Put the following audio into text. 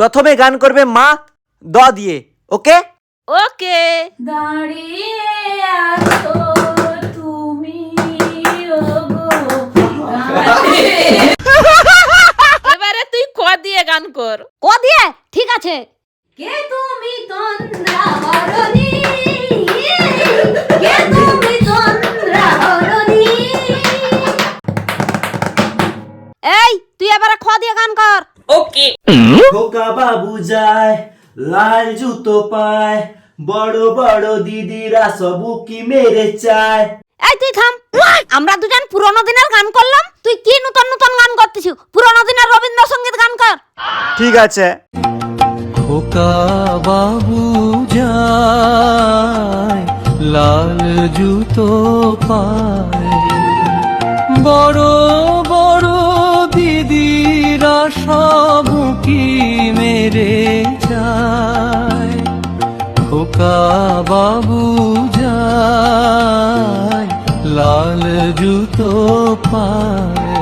প্রথমে গান করবে মা দ দিয়ে, ওকে? ওকে। দাঁড়িয়ে আছো তুমি ওগো, এবারে তুই ক দিয়ে গান কর। ক দিয়ে? ঠিক আছে। কে তুমি তন্দ্রাহরণী, কে তুমি তন্দ্রাহরণী। এই তুই এবারে খ দিয়ে গান কর। ওকে। খোকা বাবু যায় লাল জুতো পায়, বড় বড় দিদিরা সবু কি মেরে চায়। এই তুই থাম। আমরা দুজন পুরোনো দিনের গান করলাম, তুই কি নতুন নতুন গান করতেছিস? পুরোনো দিনের রবীন্দ্রসঙ্গীত গান কর। ঠিক আছে। খোকা বাবু যায় লাল জুতো পায়, বড় বড় দিদিরা সব কি মেরে যায়। খোকা বাবু যায় লাল জুতো পায়।